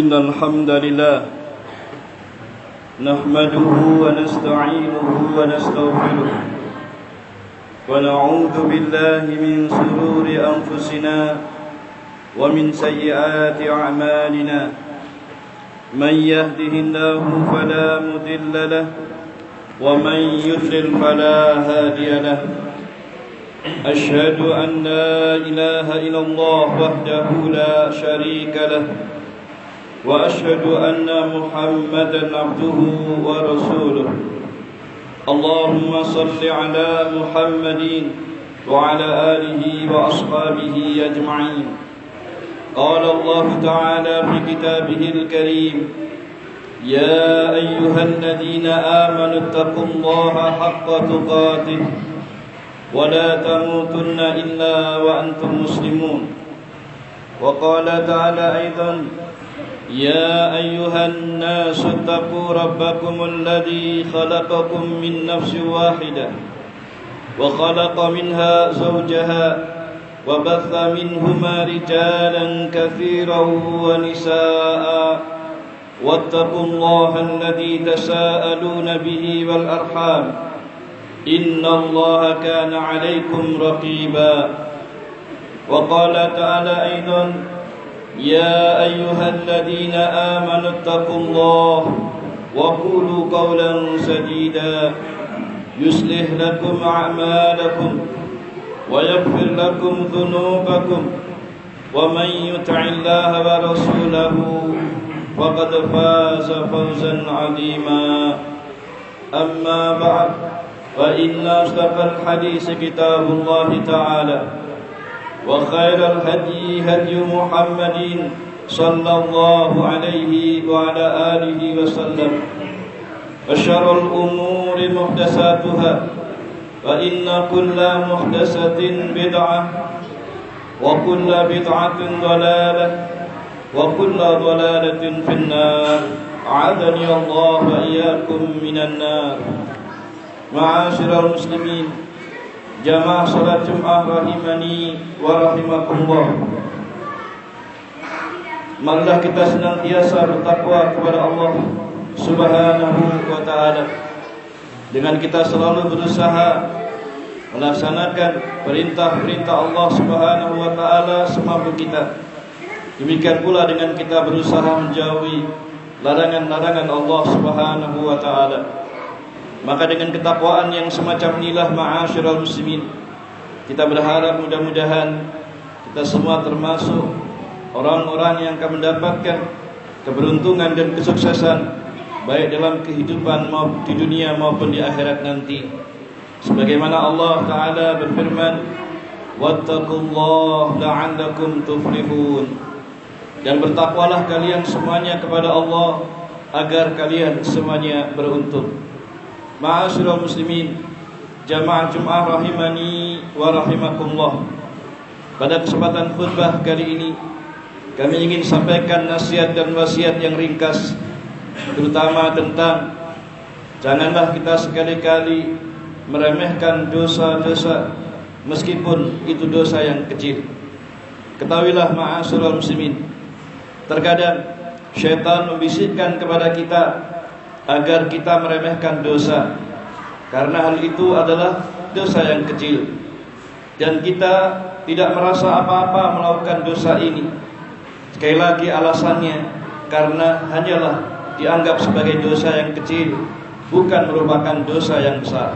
إن الحمد لله نحمده ونستعينه ونستغفره ونعوذ بالله من شرور أنفسنا ومن سيئات أعمالنا من يهده الله فلا مضل له ومن يضلل فلا هادي له أشهد أن لا إله إلا الله وحده لا شريك له وأشهد أن محمدا عبده ورسوله اللهم صل على محمد وعلى آله وأصحابه أجمعين قال الله تعالى في كتابه الكريم يا أيها الذين آمنوا اتقوا الله حق تقاته ولا تموتن إلا وأنتم مسلمون وقال تعالى أيضا يا أيها الناس اتقوا ربكم الذي خلقكم من نفس واحدة وخلق منها زوجها وبث منهما رجالا كثيرا ونساء واتقوا الله الذي تساءلون به والأرحام إن الله كان عليكم رقيبا وقال تعالى أيضا يا أيها الذين آمنوا اتقوا الله وقولوا قولا سديدا يصلح لكم أعمالكم ويغفر لكم ذنوبكم ومن يطع الله ورسوله فقد فاز فوزا عظيما أما بعد فإن أصدق الحديث كتاب الله تعالى وخير الهدي هدي محمد صلى الله عليه وعلى آله وسلم وشر الأمور محدثاتها فإن كل محدثة بدعة وكل بدعة ضلالة وكل ضلالة في النار أعاذني الله وإياكم من النار. Ma'asyiral muslimin, jamaah salat Jumat rahimani wa rahimakumullah. Marilah kita senantiasa bertakwa kepada Allah Subhanahu wa taala dengan kita selalu berusaha melaksanakan perintah-perintah Allah Subhanahu wa taala semampu kita. Demikian pula dengan kita berusaha menjauhi larangan-larangan Allah Subhanahu wa taala. Maka dengan ketakwaan yang semacam inilah ma'asyiral muslimin, kita berharap mudah-mudahan kita semua termasuk orang-orang yang akan mendapatkan keberuntungan dan kesuksesan baik dalam kehidupan maupun di dunia maupun di akhirat nanti. Sebagaimana Allah Ta'ala berfirman, wattaqullaha la'allakum tuflihun, dan bertakwalah kalian semuanya kepada Allah agar kalian semuanya beruntung. Ma'asyiral muslimin, jamaah Jumat rahimani wa rahimakumullah. Pada kesempatan khutbah kali ini kami ingin sampaikan nasihat dan wasiat yang ringkas, terutama tentang janganlah kita sekali-kali meremehkan dosa-dosa meskipun itu dosa yang kecil. Ketahuilah ma'asyiral muslimin, terkadang syaitan membisikkan kepada kita agar kita meremehkan dosa, karena hal itu adalah dosa yang kecil dan kita tidak merasa apa-apa melakukan dosa ini. Sekali lagi alasannya karena hanyalah dianggap sebagai dosa yang kecil, bukan merupakan dosa yang besar.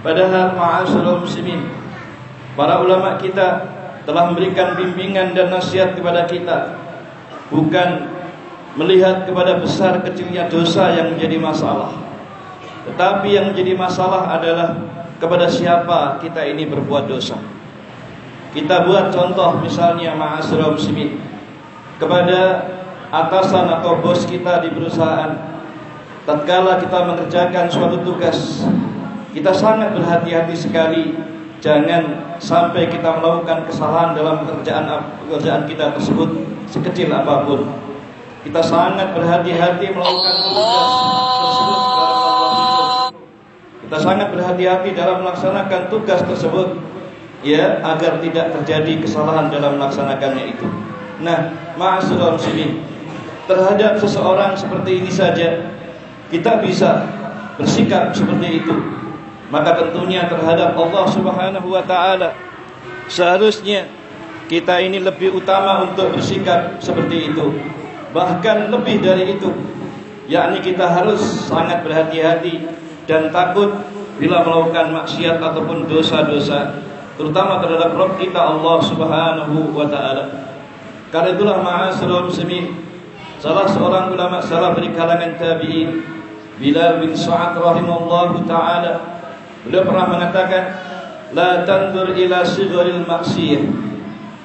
Padahal ma'asyiral muslimin, para ulama kita telah memberikan bimbingan dan nasihat kepada kita, bukan melihat kepada besar kecilnya dosa yang menjadi masalah, tetapi yang menjadi masalah adalah kepada siapa kita ini berbuat dosa. Kita buat contoh misalnya ma'asyiral muslimin, kepada atasan atau bos kita di perusahaan. Tatkala kita mengerjakan suatu tugas, kita sangat berhati-hati sekali jangan sampai kita melakukan kesalahan dalam pekerjaan kita tersebut sekecil apapun. Kita sangat berhati-hati melakukan tugas tersebut. Kita sangat berhati-hati dalam melaksanakan tugas tersebut, ya, agar tidak terjadi kesalahan dalam melaksanakannya itu. Nah, ma'asyiral muslimin, terhadap seseorang seperti ini saja kita bisa bersikap seperti itu, maka tentunya terhadap Allah Subhanahu wa taala seharusnya kita ini lebih utama untuk bersikap seperti itu. Bahkan lebih dari itu, yakni kita harus sangat berhati-hati dan takut bila melakukan maksiat ataupun dosa-dosa, terutama terhadap Rabb kita Allah Subhanahu wa taala. Karena itulah ma'asyiral muslimin, salah seorang ulama salaf dari kalangan tabi'in, Bilal bin Sa'ad rahimahullahu taala, beliau pernah mengatakan, la tandur ila sigharil maksiyah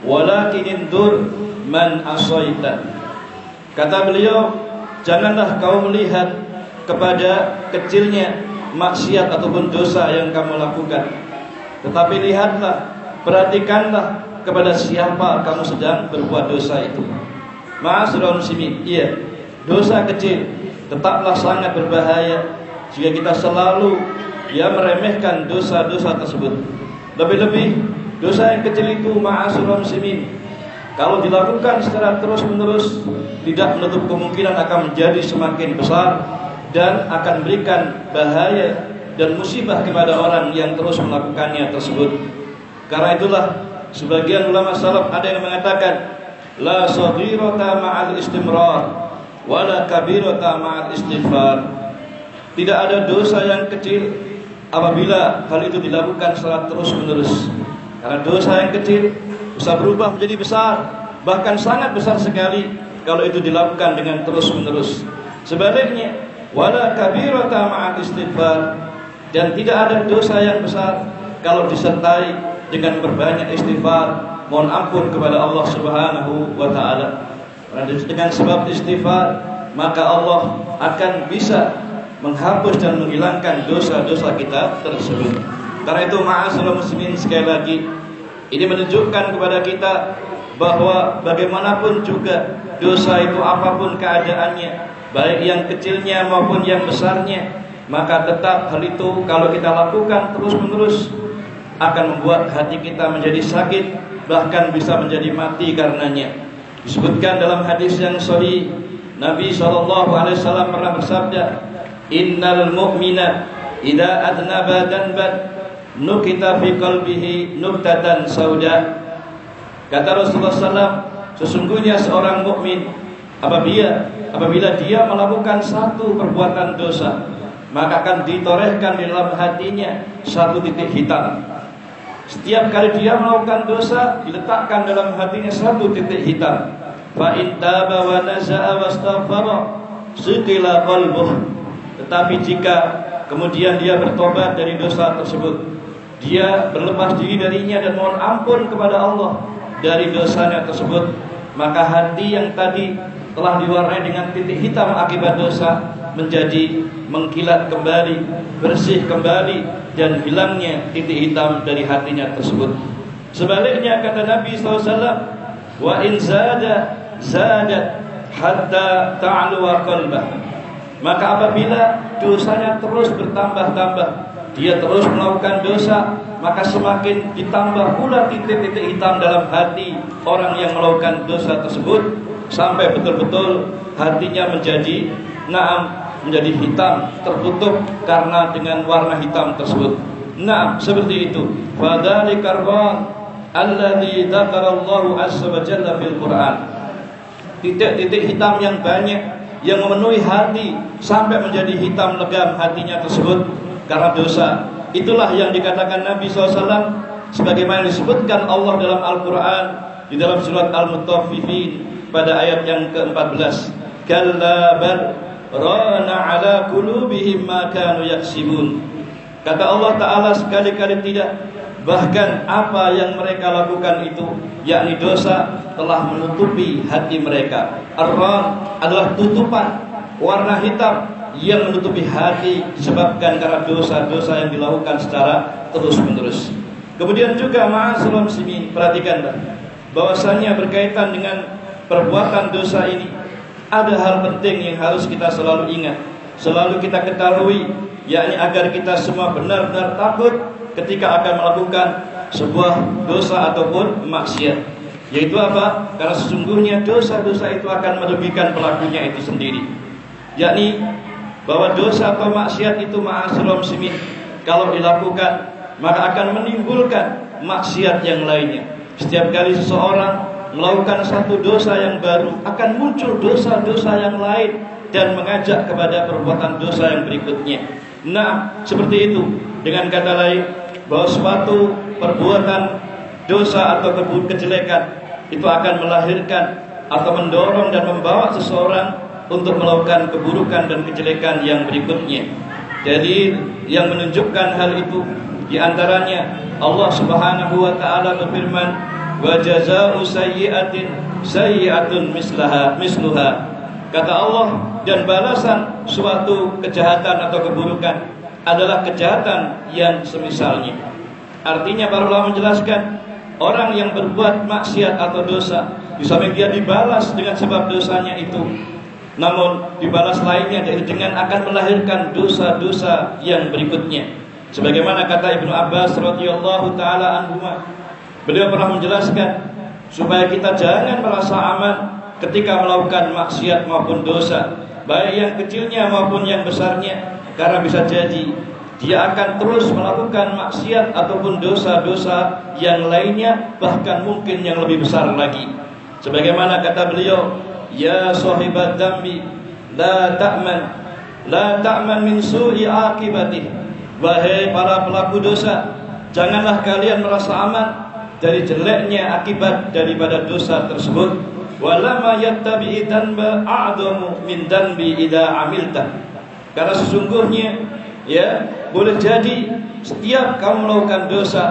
walakin indur man asaita. Kata beliau, janganlah kau melihat kepada kecilnya maksiat ataupun dosa yang kamu lakukan, tetapi lihatlah, perhatikanlah kepada siapa kamu sedang berbuat dosa itu. Ma'asyiral muslimin, iya, dosa kecil tetaplah sangat berbahaya jika kita selalu meremehkan dosa-dosa tersebut. Lebih-lebih dosa yang kecil itu, ma'asyiral muslimin, kalau dilakukan secara terus-menerus tidak menutup kemungkinan akan menjadi semakin besar dan akan memberikan bahaya dan musibah kepada orang yang terus melakukannya tersebut. Karena itulah sebagian ulama salaf ada yang mengatakan, la saghirata ma'al istimrar wala kabirata ma'al istighfar. Tidak ada dosa yang kecil apabila hal itu dilakukan secara terus-menerus. Karena dosa yang kecil bisa berubah menjadi besar, bahkan sangat besar sekali kalau itu dilakukan dengan terus-menerus. Sebaliknya, wala kabirata ma'al istighfar, dan tidak ada dosa yang besar kalau disertai dengan berbanyak istighfar, mohon ampun kepada Allah Subhanahu wa taala. Dengan sebab istighfar, maka Allah akan bisa menghapus dan menghilangkan dosa-dosa kita tersebut. Karena itu ma'asyiral muslimin, sekali lagi ini menunjukkan kepada kita bahwa bagaimanapun juga dosa itu apapun keadaannya, baik yang kecilnya maupun yang besarnya, maka tetap hal itu kalau kita lakukan terus-menerus akan membuat hati kita menjadi sakit, bahkan bisa menjadi mati karenanya. Disebutkan dalam hadis yang sahih, Nabi SAW pernah bersabda, innal mu'mina idza adnaba danban nukita fi qalbihi nuktatan sauda. Kata Rasulullah SAW, sesungguhnya seorang mukmin apabila dia melakukan satu perbuatan dosa, maka akan ditorehkan di dalam hatinya satu titik hitam. Setiap kali dia melakukan dosa, diletakkan dalam hatinya satu titik hitam. Fa in taba wa naza'a wastaghfara suqila qalbuh. Tetapi jika kemudian dia bertobat dari dosa tersebut, dia berlepas diri darinya dan mohon ampun kepada Allah dari dosanya tersebut, maka hati yang tadi telah diwarnai dengan titik hitam akibat dosa menjadi mengkilat kembali, bersih kembali, dan hilangnya titik hitam dari hatinya tersebut. Sebaliknya kata Nabi SAW, wa in zadat hatta ta'luwa qalbah. Maka apabila dosanya terus bertambah-tambah, dia terus melakukan dosa, maka semakin ditambah pula titik-titik hitam dalam hati orang yang melakukan dosa tersebut, sampai betul-betul hatinya menjadi menjadi hitam, tertutup karena dengan warna hitam tersebut. Seperti itu. Fadzalikar ran alladzi dzakarallahu azza wa jalla fil Qur'an. Titik-titik hitam yang banyak yang memenuhi hati sampai menjadi hitam legam hatinya tersebut karena dosa. Itulah yang dikatakan Nabi SAW sebagaimana disebutkan Allah dalam Al-Quran di dalam surat Al-Mutaffifin pada ayat yang ke-14. Kalla bal rana ala qulubihim ma kanu yaksibun. Kata Allah Ta'ala, sekali-kali tidak, bahkan apa yang mereka lakukan itu, yakni dosa, telah menutupi hati mereka. Ar-ran adalah tutupan, warna hitam yang menutupi hati disebabkan karena dosa-dosa yang dilakukan secara terus-menerus. Kemudian juga ma'asyiral muslimin, perhatikanlah bahwasanya berkaitan dengan perbuatan dosa ini ada hal penting yang harus kita selalu ingat, selalu kita ketahui, yakni agar kita semua benar-benar takut ketika akan melakukan sebuah dosa ataupun maksiat. Yaitu apa? Karena sesungguhnya dosa-dosa itu akan merugikan pelakunya itu sendiri. Yakni bahwa dosa atau maksiat itu ma'asyiral muslimin, kalau dilakukan maka akan menimbulkan maksiat yang lainnya. Setiap kali seseorang melakukan satu dosa yang baru, akan muncul dosa-dosa yang lain dan mengajak kepada perbuatan dosa yang berikutnya. Nah, seperti itu. Dengan kata lain, bahwa suatu perbuatan dosa atau kejelekan itu akan melahirkan atau mendorong dan membawa seseorang untuk melakukan keburukan dan kejelekan yang berikutnya. Jadi yang menunjukkan hal itu diantaranya Allah Subhanahu wa taala berfirman, wa jazaa'u sayyi'atin sayyi'atun misluha. Kata Allah, dan balasan suatu kejahatan atau keburukan adalah kejahatan yang semisalnya. Artinya para ulama menjelaskan, orang yang berbuat maksiat atau dosa, di samping dia dibalas dengan sebab dosanya itu, namun dibalas lainnya dengan akan melahirkan dosa-dosa yang berikutnya. Sebagaimana kata Ibnu Abbas radhiyallahu taala anhuma, beliau pernah menjelaskan supaya kita jangan merasa aman ketika melakukan maksiat maupun dosa, baik yang kecilnya maupun yang besarnya, karena bisa jadi dia akan terus melakukan maksiat ataupun dosa-dosa yang lainnya, bahkan mungkin yang lebih besar lagi. Sebagaimana kata beliau, ya sahibat dambi la ta'man min su'i akibatih. Wahai para pelaku dosa, janganlah kalian merasa aman dari jeleknya akibat daripada dosa tersebut. Walama yattabi'i danba a'damu min danbi idza amilta. Karena sesungguhnya ya, boleh jadi setiap kamu melakukan dosa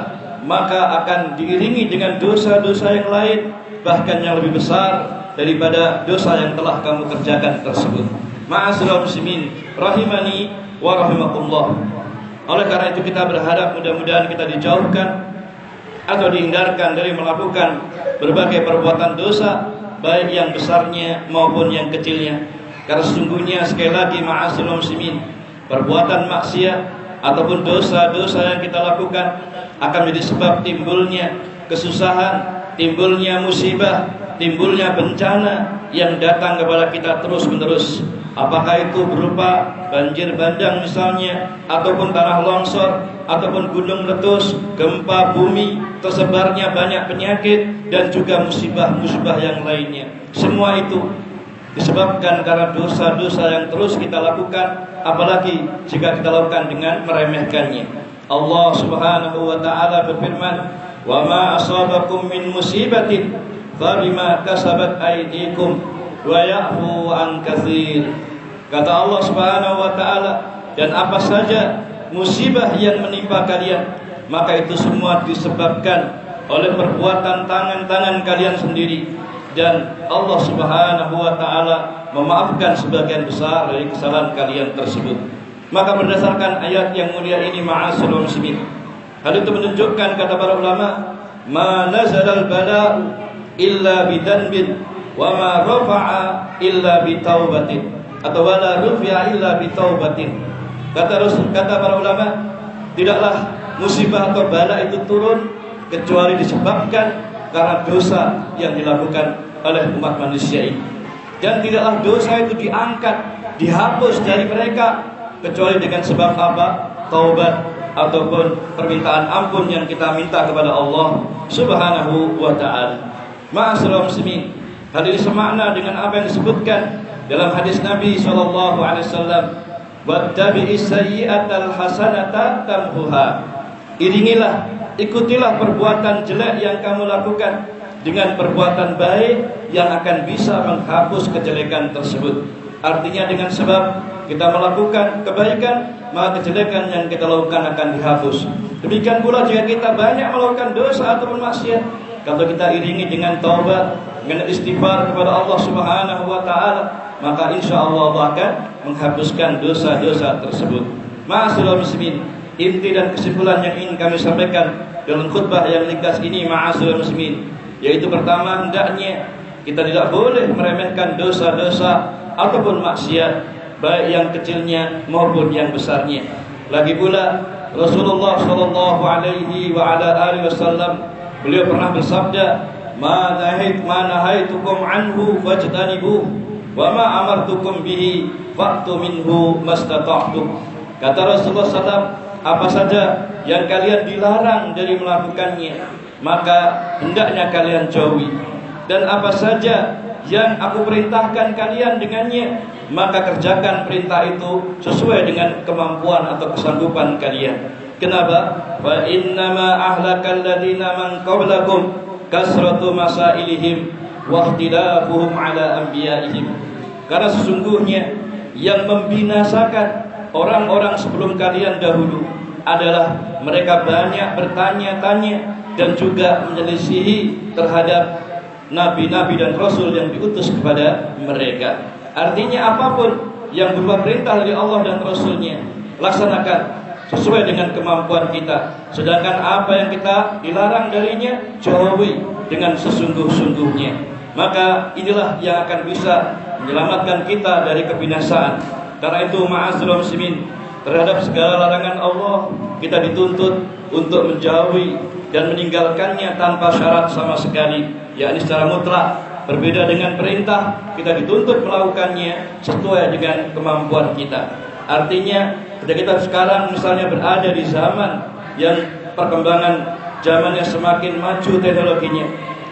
maka akan diiringi dengan dosa-dosa yang lain, bahkan yang lebih besar daripada dosa yang telah kamu kerjakan tersebut. Ma'asyiral muslimin rahimani wa rahimakumullah. Oleh karena itu kita berharap mudah-mudahan kita dijauhkan atau dihindarkan dari melakukan berbagai perbuatan dosa, baik yang besarnya maupun yang kecilnya. Karena sesungguhnya sekali lagi ma'asyiral muslimin, perbuatan maksiat ataupun dosa-dosa yang kita lakukan akan menjadi sebab timbulnya kesusahan, timbulnya musibah, timbulnya bencana yang datang kepada kita terus-menerus. Apakah itu berupa banjir bandang misalnya, ataupun tanah longsor, ataupun gunung meletus, gempa bumi, tersebarnya banyak penyakit, dan juga musibah-musibah yang lainnya. Semua itu disebabkan karena dosa-dosa yang terus kita lakukan, apalagi jika kita lakukan dengan meremehkannya. Allah Subhanahu wa taala berfirman, "Wa ma asabakum min musibatin fabima kasabat aydikum wa ya'fu an katsir." Kata Allah Subhanahu wa taala, dan apa saja musibah yang menimpa kalian, maka itu semua disebabkan oleh perbuatan tangan-tangan kalian sendiri. Dan Allah Subhanahu wa taala memaafkan sebagian besar dari kesalahan kalian tersebut. Maka berdasarkan ayat yang mulia ini ma'asyiral muslimin, hal itu menunjukkan kata para ulama, ma nazalal bala'u illa bidanbin wa ma rafa'a illa bitaubatin, atau wala rufi'a illa bitaubatin. Kata para ulama, tidaklah musibah atau bala itu turun kecuali disebabkan karena dosa yang dilakukan oleh umat manusia ini. Dan tidaklah dosa itu diangkat, dihapus dari mereka kecuali dengan sebab apa? Taubat ataupun permintaan ampun yang kita minta kepada Allah Subhanahu wa taala. Ma'asyiral muslimin, hal ini semakna dengan apa yang disebutkan dalam hadis Nabi sallallahu alaihi wasallam, wattabi'is sayyi'atal hasanata tamhuha. Iringilah, ikutilah perbuatan jelek yang kamu lakukan dengan perbuatan baik yang akan bisa menghapus kejelekan tersebut. Artinya dengan sebab kita melakukan kebaikan, maka kejelekan yang kita lakukan akan dihapus. Demikian pula jika kita banyak melakukan dosa ataupun maksiat, kalau kita iringi dengan taubat, dengan istighfar kepada Allah Subhanahu wa taala, maka insyaallah Allah akan menghapuskan dosa-dosa tersebut. Ma'asyiral muslimin, inti dan kesimpulan yang ingin kami sampaikan dalam khutbah yang ringkas ini ma'asyiral muslimin, yaitu pertama, hendaknya kita tidak boleh meremehkan dosa-dosa ataupun maksiat, baik yang kecilnya maupun yang besarnya. Lagi pula Rasulullah sallallahu alaihi wa ala alihi wasallam, beliau pernah bersabda, ma nahaitukum anhu fajtanibuh wa ma amartukum bihi fa'tu minhu mastata'tum. Kata Rasulullah SAW, apa saja yang kalian dilarang dari melakukannya, maka hendaknya kalian jauhi. Dan apa saja yang aku perintahkan kalian dengannya, maka kerjakan perintah itu sesuai dengan kemampuan atau kesanggupan kalian. Kenapa? Fa innama ahlakal ladzina man qablakum kasratu masailihim wa ikhtilafuhum ala anbiya'ihim. Karena sesungguhnya yang membinasakan orang-orang sebelum kalian dahulu adalah mereka banyak bertanya-tanya dan juga menyelisihi terhadap nabi-nabi dan rasul yang diutus kepada mereka. Artinya apapun yang berupa perintah dari Allah dan Rasulnya, laksanakan sesuai dengan kemampuan kita. Sedangkan apa yang kita dilarang darinya, jauhi dengan sesungguh-sungguhnya. Maka inilah yang akan bisa menyelamatkan kita dari kebinasaan. Karena itu ma'asyiral muslimin, terhadap segala larangan Allah kita dituntut untuk menjauhi dan meninggalkannya tanpa syarat sama sekali, yakni secara mutlak. Berbeda dengan perintah, kita dituntut melakukannya sesuai dengan kemampuan kita. Artinya ketika kita sekarang misalnya berada di zaman yang perkembangan zamannya semakin maju teknologinya,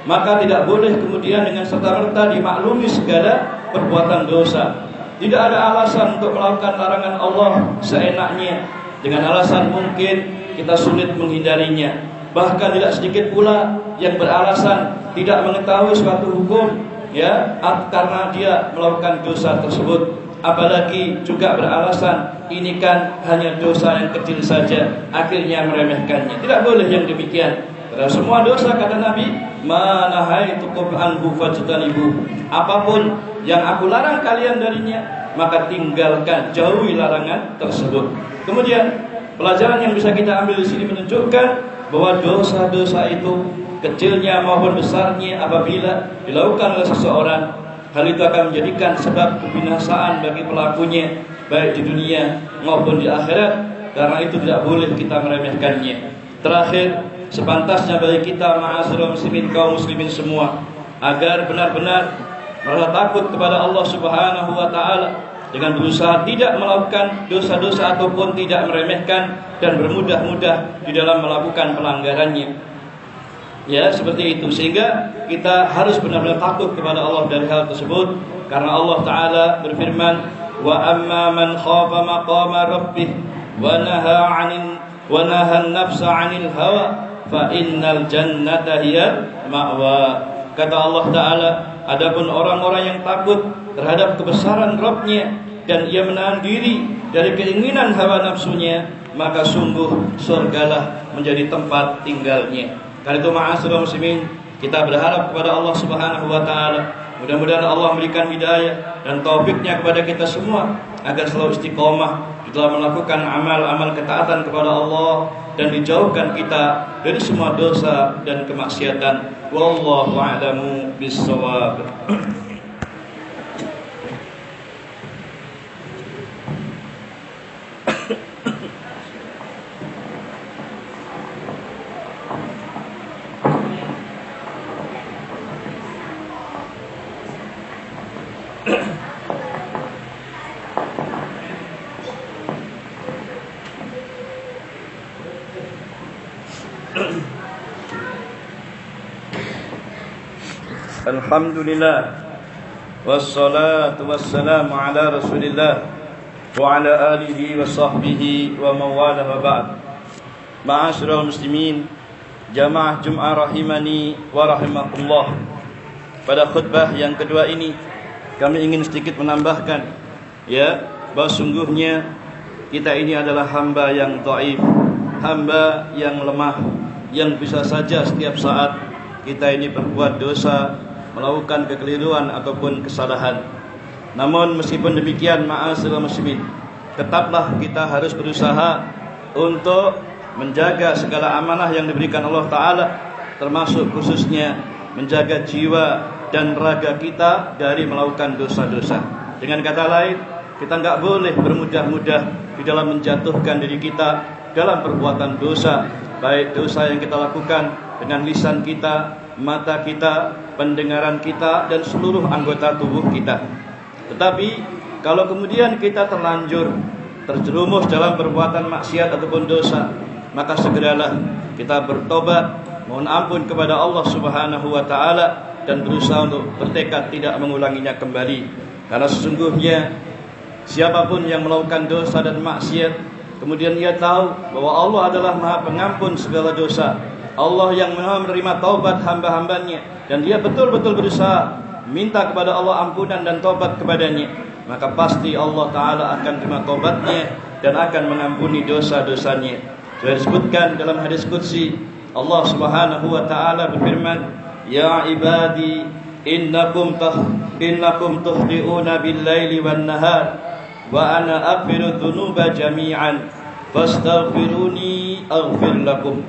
maka tidak boleh kemudian dengan serta-merta dimaklumi segala perbuatan dosa. Tidak ada alasan untuk melakukan larangan Allah seenaknya, dengan alasan mungkin kita sulit menghindarinya. Bahkan tidak sedikit pula yang beralasan tidak mengetahui suatu hukum, ya, karena dia melakukan dosa tersebut. Apalagi juga beralasan ini kan hanya dosa yang kecil saja, akhirnya meremehkannya. Tidak boleh yang demikian. Karena semua dosa, kata Nabi, ma nahaitukum anhu fajtanibuh. Apapun yang aku larang kalian darinya, maka tinggalkan, jauhi larangan tersebut. Kemudian pelajaran yang bisa kita ambil di sini menunjukkan bahwa dosa-dosa itu kecilnya maupun besarnya apabila dilakukan oleh seseorang, hal itu akan menjadikan sebab kebinasaan bagi pelakunya baik di dunia maupun di akhirat. Karena itu tidak boleh kita meremehkannya. Terakhir, sepantasnya bagi kita ma'asyiral muslimin, kaum muslimin semua, agar benar-benar merasa takut kepada Allah Subhanahu wa taala dengan berusaha tidak melakukan dosa-dosa ataupun tidak meremehkan dan bermudah-mudah di dalam melakukan pelanggarannya. Ya, seperti itu. Sehingga kita harus benar-benar takut kepada Allah dari hal tersebut, karena Allah taala berfirman, wa amma man khafa maqama rabbih wa naha an-nafsa 'anil hawa fa innal jannata hiya ma'wa. Kata Allah taala, adapun orang-orang yang takut terhadap kebesaran Rabb-Nya dan ia menahan diri dari keinginan hawa nafsunya, maka sungguh surgalah menjadi tempat tinggalnya. Karena itu ma'asyiral muslimin, kita berharap kepada Allah Subhanahu wa taala, mudah-mudahan Allah memberikan hidayah dan taufiknya kepada kita semua agar selalu istiqomah di dalam melakukan amal-amal ketaatan kepada Allah dan dijauhkan kita dari semua dosa dan kemaksiatan. Wallahu a'lamu bis-shawab. Alhamdulillah, wassalatu wassalamu ala rasulillah wa ala alihi wa sahbihi wa mawala wa ba'd. Ma'asyiral muslimin, jamaah Jum'ah rahimani wa rahimakumullah. Pada khutbah yang kedua ini kami ingin sedikit menambahkan, ya, bahwa sungguhnya kita ini adalah hamba yang dhaif, hamba yang lemah, yang bisa saja setiap saat kita ini berbuat dosa, melakukan kekeliruan ataupun kesalahan. Namun meskipun demikian, ma'asyiral muslimin, tetaplah kita harus berusaha untuk menjaga segala amanah yang diberikan Allah Ta'ala, termasuk khususnya menjaga jiwa dan raga kita dari melakukan dosa-dosa. Dengan kata lain, kita enggak boleh bermudah-mudah di dalam menjatuhkan diri kita dalam perbuatan dosa, baik dosa yang kita lakukan dengan lisan kita mata kita, pendengaran kita, dan seluruh anggota tubuh kita. Tetapi kalau kemudian kita terlanjur terjerumus dalam perbuatan maksiat ataupun dosa, maka segeralah kita bertobat, mohon ampun kepada Allah Subhanahu wa taala, dan berusaha untuk bertekad tidak mengulanginya kembali. Karena sesungguhnya siapapun yang melakukan dosa dan maksiat, kemudian ia tahu bahwa Allah adalah Maha Pengampun segala dosa, Allah yang Maha menerima taubat hamba-hambanya, dan dia betul-betul berusaha minta kepada Allah ampunan dan taubat kepadanya, maka pasti Allah Ta'ala akan terima taubatnya dan akan mengampuni dosa-dosanya. Sudah disebutkan dalam hadis qudsi, Allah Subhanahu wa taala berfirman, "Ya ibadi, innakum tuhdi'una bil-laili wan-nahar wa ana aghfiru dzunuba jami'an fastaghfiruni aghfir lakum."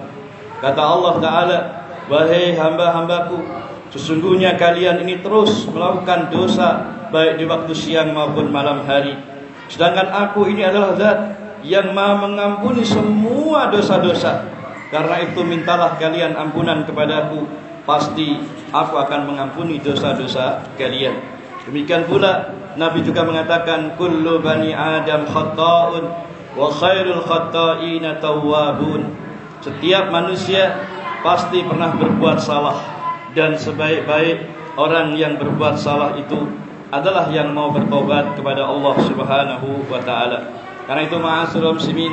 Kata Allah Ta'ala, "Wahai hamba-hambaku, sesungguhnya kalian ini terus melakukan dosa baik di waktu siang maupun malam hari. Sedangkan aku ini adalah zat yang Maha mengampuni semua dosa-dosa. Karena itu mintalah kalian ampunan kepadaku, pasti aku akan mengampuni dosa-dosa kalian." Demikian pula Nabi juga mengatakan, "Kullu bani Adam khata'un wa khairul khata'ina tawwabun." Setiap manusia pasti pernah berbuat salah, dan sebaik-baik orang yang berbuat salah itu adalah yang mau bertobat kepada Allah Subhanahu wa taala. Karena itu ma'asyiral muslimin,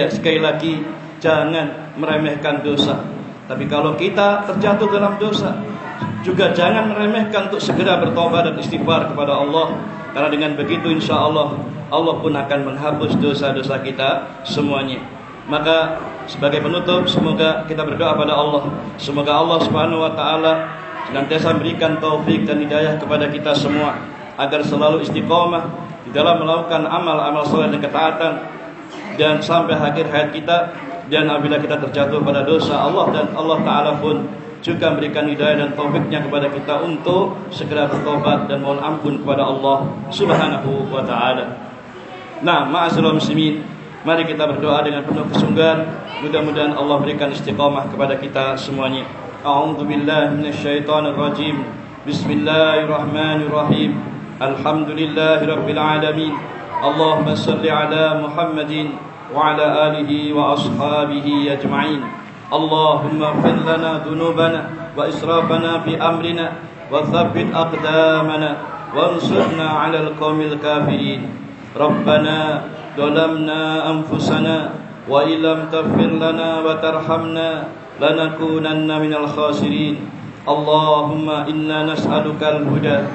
sekali lagi jangan meremehkan dosa. Tapi kalau kita terjatuh dalam dosa, juga jangan meremehkan untuk segera bertobat dan istighfar kepada Allah. Karena dengan begitu insya Allah, Allah pun akan menghapus dosa-dosa kita semuanya. Maka sebagai penutup, semoga kita berdoa pada Allah, semoga Allah Subhanahu wa taala senantiasa memberikan taufik dan hidayah kepada kita semua, agar selalu istiqomah di dalam melakukan amal-amal saleh dan ketaatan, dan sampai akhir hayat kita. Dan apabila kita terjatuh pada dosa, Allah dan Allah Ta'ala pun juga memberikan hidayah dan taufiknya kepada kita untuk segera bertobat dan mohon ampun kepada Allah Subhanahu wa Ta'ala. Nah, ma'asyiral muslimin, mari kita berdoa dengan penuh kesungguhan. Mudah-mudahan Allah berikan istiqamah kepada kita semuanya. A'udzu billahi minasyaitonir rajim. Bismillahirrahmanirrahim. Alhamdulillahirabbil alamin. Allahumma shalli ala Muhammadin wa ala alihi wa ashabihi ajma'in. Allahumma ighfir lana dhunubana wa israfana fi amrina wa thabbit aqdamana wansurna 'alal qaumil kafirin. Rabbana zalamna anfusana wa illam taghfir lana wa tarhamna lanakunanna minal khasirin. Allahumma inna nas'alukal huda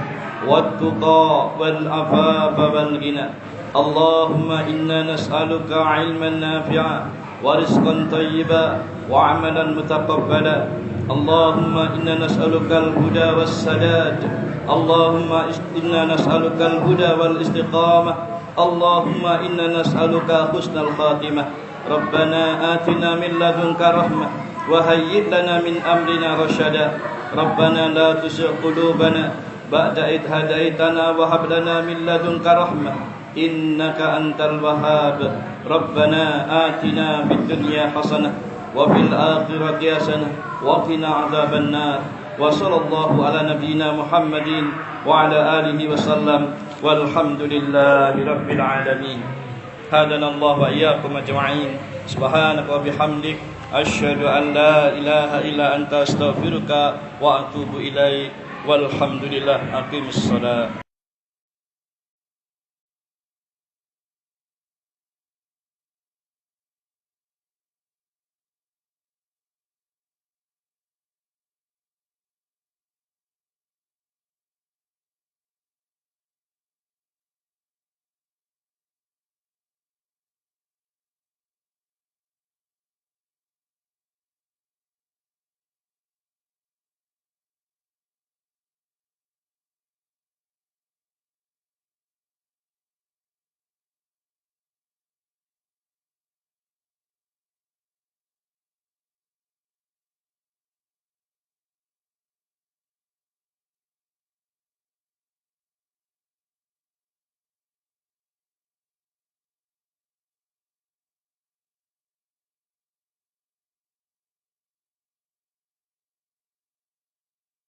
wat-tuqa wal afafa wal ghina. Allahumma inna nas'aluka 'ilman nafi'a wa rizqan thayyiban wa 'amalan mutaqabbala. Allahumma inna nas'alukal huda was-sadad. Allahumma inna nas'alukal huda wal istiqamah. Allahumma inna nas'aluka husnal khatimah. Rabbana atina min ladunka rahmah wa hayyi' lana min amrina rasyada. Rabbana la tuzigh qulubana ba'da idh hadaitana wa hab lana min ladunka rahmah innaka antal wahhab. Rabbana atina fid dunya hasanah wa fil akhirati hasanah wa qina adzaban nar. Wa sallallahu ala nabiyyina Muhammadin wa ala alihi wasallam. Walhamdulillahi rabbil alamin. Hadanallahu wa iyyakum ajma'in. Subhanaka wa bihamdik asyhadu an la ilaha illa anta astaghfiruka wa atubu ilaik. Walhamdulillah. Aqimissalah.